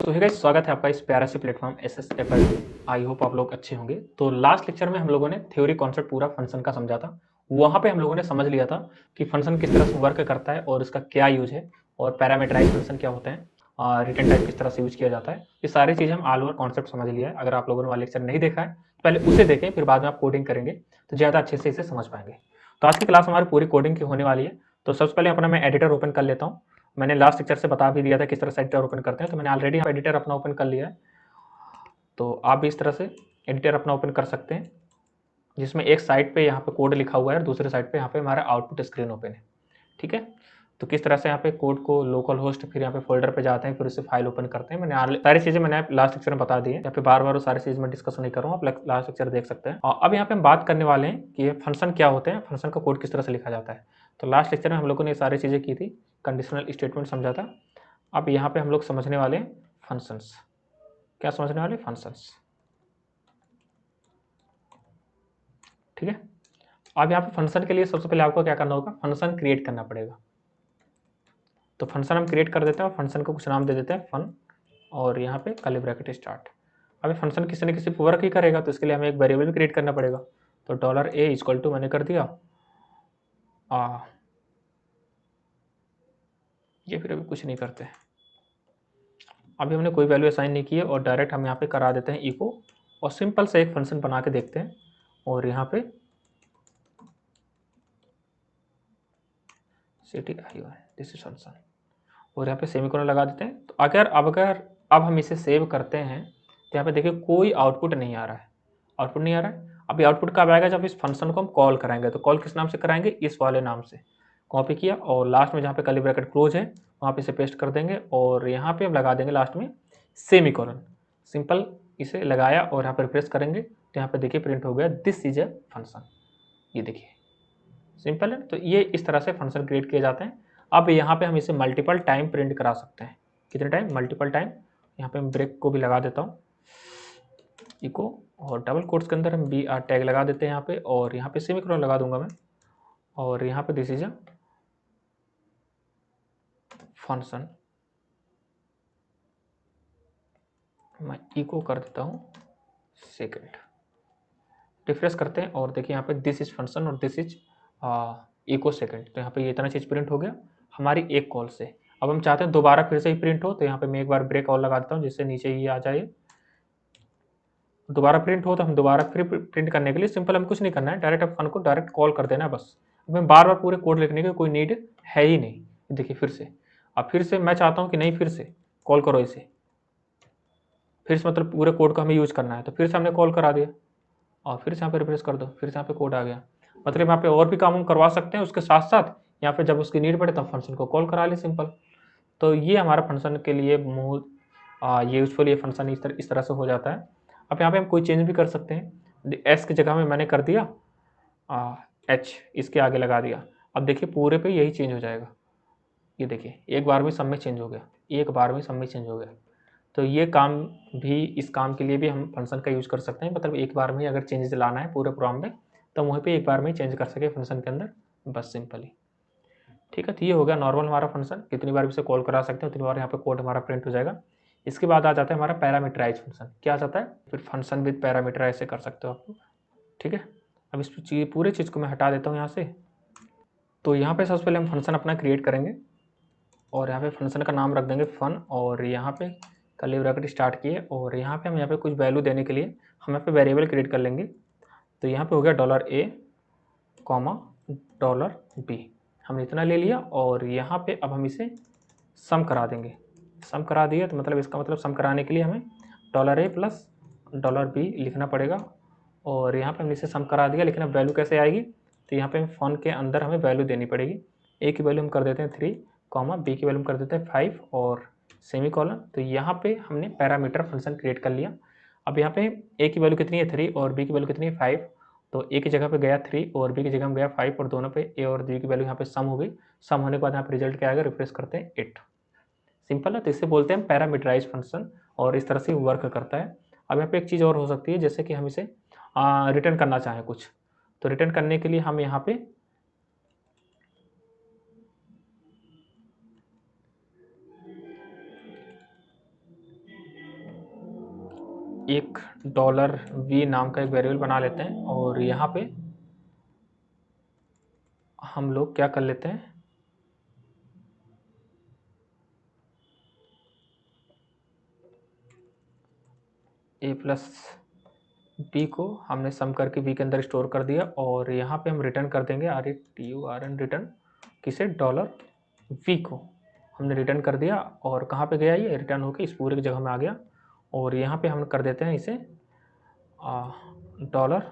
तो है गाइस, स्वागत है आपका इस प्यारा से प्लेटफॉर्म एसएसएफएल। आई होप आप लोग अच्छे होंगे। तो लास्ट लेक्चर में हम लोगों ने थ्योरी कॉन्सेप्ट पूरा फंक्शन का समझा था। वहाँ पे हम लोगों ने समझ लिया था कि फंक्शन किस तरह से वर्क करता है और इसका क्या यूज है, और पैरामीटराइज फंक्शन क्या होते हैं, रिटर्न टाइप किस तरह से यूज किया जाता है। ये सारी चीज़ें हम ऑल ओवर कॉन्सेप्ट समझ लिया है। अगर आप लोगों ने वाला लेक्चर नहीं देखा है तो पहले उसे देखें, फिर बाद में आप कोडिंग करेंगे तो ज़्यादा अच्छे से इसे समझ पाएंगे। तो आज की क्लास हमारी पूरी कोडिंग की होने वाली है। तो सबसे पहले अपना मैं एडिटर ओपन कर लेता हूँ। मैंने लास्ट लेक्चर से बता भी दिया था किस तरह से एडिटर ओपन करते हैं, तो मैंने ऑलरेडी यहाँ एडिटर अपना ओपन कर लिया है। तो आप भी इस तरह से एडिटर अपना ओपन कर सकते हैं, जिसमें एक साइड पे यहाँ पे कोड लिखा हुआ है और दूसरे साइड पे यहाँ पे हमारा आउटपुट स्क्रीन ओपन है। ठीक है, तो किस तरह से यहाँ पे कोड को लोकल होस्ट फिर यहाँ पे फोल्डर पे जाते हैं, फिर उसे फाइल ओपन करते हैं। मैंने सारी चीज़ें मैंने लास्ट लेक्चर में बता दी है। यहाँ पे बार बार वो सारी चीज़ मैं डिस्कस नहीं कर रहा हूँ, आप लास्ट लेक्चर देख सकते हैं। और अब यहाँ पे हम बात करने वाले हैं कि ये फंक्शन क्या होते हैं, फंक्शन का कोड किस तरह से लिखा जाता है। तो लास्ट लेक्चर में हम लोगों ने ये सारी चीज़ें की थी, कंडीशनल स्टेटमेंट समझा था। अब यहाँ पे हम लोग समझने वाले हैं फंक्शंस। क्या समझने वाले? फंक्शंस। ठीक है, अब यहाँ पे फंक्शन के लिए सबसे पहले आपको क्या करना होगा, फंक्शन क्रिएट करना पड़ेगा। तो फंक्शन हम क्रिएट कर देते हैं, फंक्शन को कुछ नाम दे देते हैं फन, और यहाँ पे कर्ली ब्रैकेट स्टार्ट। अब फंक्शन किसी न किसी वर्क ही करेगा, तो इसके लिए हमें एक वेरिएबल भी क्रिएट करना पड़ेगा। तो $a इक्वल टू मैंने कर दिया ये, फिर अभी कुछ नहीं करते, अभी हमने कोई वैल्यू असाइन नहीं की है, और डायरेक्ट हम यहाँ पे करा देते हैं इको, और सिंपल से एक फंक्शन बना के देखते हैं। और यहाँ पे दिस इज फंक्शन, और यहाँ पे सेमीकोलन लगा देते हैं। तो अगर अब हम इसे सेव करते हैं तो यहाँ पे देखिए कोई आउटपुट नहीं आ रहा है, आउटपुट नहीं आ रहा है। अब ये आउटपुट कब आएगा? जब इस फंक्शन को हम कॉल कराएंगे। तो कॉल किस नाम से कराएंगे? इस वाले नाम से। कॉपी किया और लास्ट में जहाँ पे कर्ली ब्रैकेट क्लोज है वहाँ पे इसे पेस्ट कर देंगे, और यहाँ पे हम लगा देंगे लास्ट में सेमीकोलन। सिंपल इसे लगाया और यहाँ पर रिफ्रेश करेंगे तो यहाँ पे देखिए प्रिंट हो गया दिस इज ए फंक्शन। ये देखिए सिंपल है। तो ये इस तरह से फंक्शन क्रिएट किए जाते हैं। अब यहाँ पे हम इसे मल्टीपल टाइम प्रिंट करा सकते हैं। कितने टाइम? Multiple time. यहाँ पे मैं ब्रेक को भी लगा देता हूँ, इको, और डबल कोट्स के अंदर हम बी आर टैग लगा देते हैं यहाँ पे, और यहाँ पे सेमीकोलन लगा दूंगा मैं, और यहाँ पे दिस इज अ फंक्शन। मैं इको कर देता हूँ सेकेंड, रिफ्रेश करते हैं और देखिए यहाँ पे दिस इज फंक्शन और दिस इज इको सेकेंड। तो यहाँ पे ये इतना चीज़ प्रिंट हो गया हमारी एक कॉल से। अब हम चाहते हैं दोबारा फिर से ही प्रिंट हो, तो यहाँ पे मैं एक बार ब्रेक और लगा देता हूँ जिससे नीचे ही आ जाए, दोबारा प्रिंट हो। तो हम दोबारा फिर प्रिंट करने के लिए सिंपल हम कुछ नहीं करना है, डायरेक्ट फन को डायरेक्ट कॉल कर देना है बस। हमें बार बार पूरे कोड लिखने की कोई नीड है ही नहीं। देखिए फिर से, अब फिर से मैं चाहता हूँ कि नहीं फिर से कॉल करो इसे, फिर से मतलब पूरे कोड को हमें यूज करना है, तो फिर से हमने कॉल करा दिया और फिर से यहाँ पे रिफ्रेश कर दो, फिर से यहाँ पे कोड आ गया। मतलब यहाँ पे और भी काम हम करवा सकते हैं उसके साथ साथ, यहाँ पे जब उसकी नीड पड़े तब फंक्शन को कॉल करा ले सिंपल। तो ये हमारा फंक्शन के लिए ये यूजफुल ये फंक्शन इस तरह से हो जाता है। अब यहाँ पे हम कोई चेंज भी कर सकते हैं। एस की जगह में मैंने कर दिया एच, इसके आगे लगा दिया। अब देखिए पूरे पे यही चेंज हो जाएगा। ये देखिए एक बार में सब में चेंज हो गया, एक बार में सब में चेंज हो गया। तो ये काम भी, इस काम के लिए भी हम फंक्शन का यूज़ कर सकते हैं। मतलब एक बार में अगर चेंजेस लाना है पूरे प्रोग्राम में तो वहीं पे एक बार में चेंज कर सके फंक्शन के अंदर, बस सिंपली। ठीक है, तो ये हो गया नॉर्मल हमारा फंक्शन, कितनी बार भी इसे कॉल करा सकते हैं उतनी बार यहाँ पे कोड हमारा प्रिंट हो जाएगा। इसके बाद आ जाता है हमारा पैरामीटराइज फंक्शन। क्या आ जाता है? फिर फंक्शन विद पैरामीटर ऐसे कर सकते हो आप। ठीक है, अब इस पूरे चीज़ को मैं हटा देता हूँ यहाँ से। तो यहाँ पे सबसे पहले हम फंक्शन अपना क्रिएट करेंगे, और यहाँ पे फंक्शन का नाम रख देंगे फन, और यहाँ पे कर्ली ब्रैकेट स्टार्ट किए, और यहाँ पे हम यहाँ पे कुछ वैल्यू देने के लिए हम यहाँ पे वेरिएबल क्रिएट कर लेंगे। तो यहाँ पे हो गया $a, $b, हमने इतना ले लिया, और यहाँ पे अब हम इसे सम करा देंगे। सम करा दिया तो मतलब इसका मतलब सम कराने के लिए हमें $a प्लस $b लिखना पड़ेगा, और यहाँ पे हमने इसे सम करा दिया। लेकिन अब वैल्यू कैसे आएगी? तो यहाँ पे फन के अंदर हमें वैल्यू देनी पड़ेगी। ए की वैल्यू हम कर देते हैं 3, बी की वैल्यू हम कर देते हैं 5 और सेमी कॉलन। तो यहाँ पे हमने पैरामीटर फंक्शन क्रिएट कर लिया। अब यहाँ पे ए की वैल्यू कितनी है 3 और बी की वैल्यू कितनी है 5, तो ए की जगह पे गया 3 और बी की जगह में गया 5, और दोनों पे ए और बी की वैल्यू यहाँ पे सम हो गई। सम होने के बाद यहाँ पे रिजल्ट क्या आएगा? रिफ्रेश करते हैं 8। सिंपल है, तो इसे बोलते हैं पैरामीटराइज फंक्शन, और इस तरह से वर्क करता है। अब यहाँ पे एक चीज़ और हो सकती है, जैसे कि हम इसे रिटर्न करना चाहें कुछ, तो रिटर्न करने के लिए हम यहाँ पे एक डॉलर वी नाम का एक वेरिएबल बना लेते हैं और यहाँ पे हम लोग क्या कर लेते हैं, ए प्लस बी को हमने सम करके बी के अंदर स्टोर कर दिया और यहाँ पे हम रिटर्न कर देंगे RETURN रिटर्न किसे, डॉलर वी को हमने रिटर्न कर दिया। और कहाँ पे गया ये, रिटर्न होके इस पूरे की जगह में आ गया। और यहाँ पे हम कर देते हैं इसे डॉलर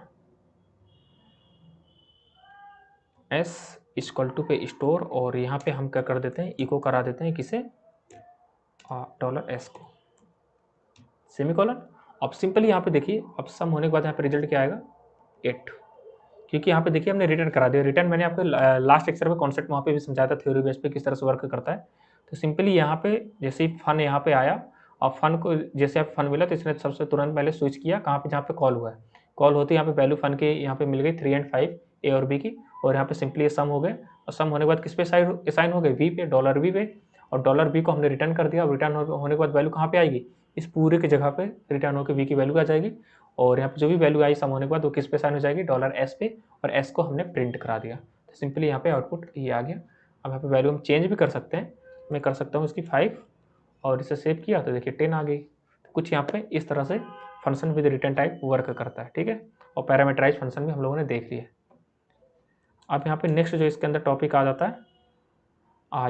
एस इक्वल टू पे स्टोर और यहाँ पे हम क्या कर देते हैं, इको करा देते हैं किसे, डॉलर एस को, सेमीकोलन। अब सिंपली यहाँ पे देखिए, अब सम होने के बाद यहाँ पे रिजल्ट क्या आएगा 8, क्योंकि यहाँ पे देखिए हमने रिटर्न करा दिया। रिटर्न मैंने आपको लास्ट लेक्चर में कॉन्सेप्ट वहाँ पे भी समझाया था, थ्योरी बेस पे किस तरह से वर्क करता है। तो सिंपली यहाँ पे जैसे ही फन यहाँ पे आया और फन को जैसे आप फन मिला तो इसने सबसे तुरंत पहले स्विच किया कहाँ पे, जहाँ पे कॉल हुआ है। कॉल होते यहाँ पे वैल्यू फन के यहाँ पे मिल गई 3 और 5 ए और बी की, और यहाँ पे सिंपली ये सम हो गए। और सम होने के बाद किस पे असाइन हो गए, वी पे, डॉलर वी पे। और डॉलर वी को हमने रिटर्न कर दिया। रिटर्न होने के बाद वैल्यू कहाँ पे आएगी, इस पूरे की जगह पे रिटर्न होकर वी की वैल्यू आ जाएगी। और यहाँ पे जो भी वैल्यू आई सम होने के बाद वो किस पे साइन हो जाएगी, डॉलर एस पे, और एस को हमने प्रिंट करा दिया। तो सिंपली यहाँ पे आउटपुट ये आ गया। अब यहाँ पे वैल्यू हम चेंज भी कर सकते हैं, मैं कर सकता हूँ इसकी 5 और इसे सेव किया तो देखिए 10 आ गई। तो कुछ यहाँ पे इस तरह से function with return type work करता है, ठीक है। और पैरामीटराइज फंक्शन भी हम लोगों ने देख लिया। अब यहाँ पे नेक्स्ट जो इसके अंदर टॉपिक आ जाता है,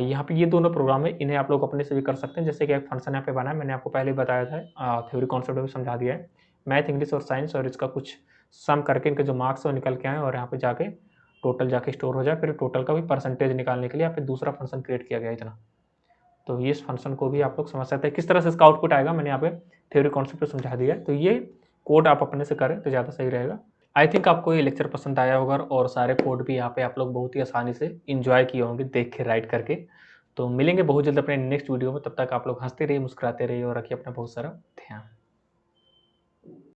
यहाँ पे ये दोनों प्रोग्राम है, इन्हें आप लोग अपने से भी कर सकते हैं। जैसे कि एक फंक्शन यहाँ पे बना है, मैंने आपको पहले बताया था, थ्योरी कॉन्सेप्ट भी समझा दिया है, मैथ, इंग्लिश और साइंस, और इसका कुछ सम करके इनके जो मार्क्स है वो निकल के आए और यहाँ पे जाके टोटल जाके स्टोर हो जाए। फिर टोटल का भी परसेंटेज निकालने के लिए यहाँ पे दूसरा फंक्शन क्रिएट किया गया इतना। तो ये इस फंक्शन को भी आप लोग समझ सकते हैं किस तरह से इसका आउटपुट आएगा, मैंने यहाँ पे थ्योरी कॉन्सेप्ट समझा दिया है। तो ये कोड आप अपने से करें तो ज़्यादा सही रहेगा। आई थिंक आपको ये लेक्चर पसंद आया होगा और सारे कोड भी यहाँ पे आप लोग बहुत ही आसानी से इंजॉय किए होंगे देख के, राइट करके। तो मिलेंगे बहुत जल्द अपने नेक्स्ट वीडियो में, तब तक आप लोग हंसते रहिए, मुस्कुराते रहिए और रखिए अपना बहुत सारा ध्यान।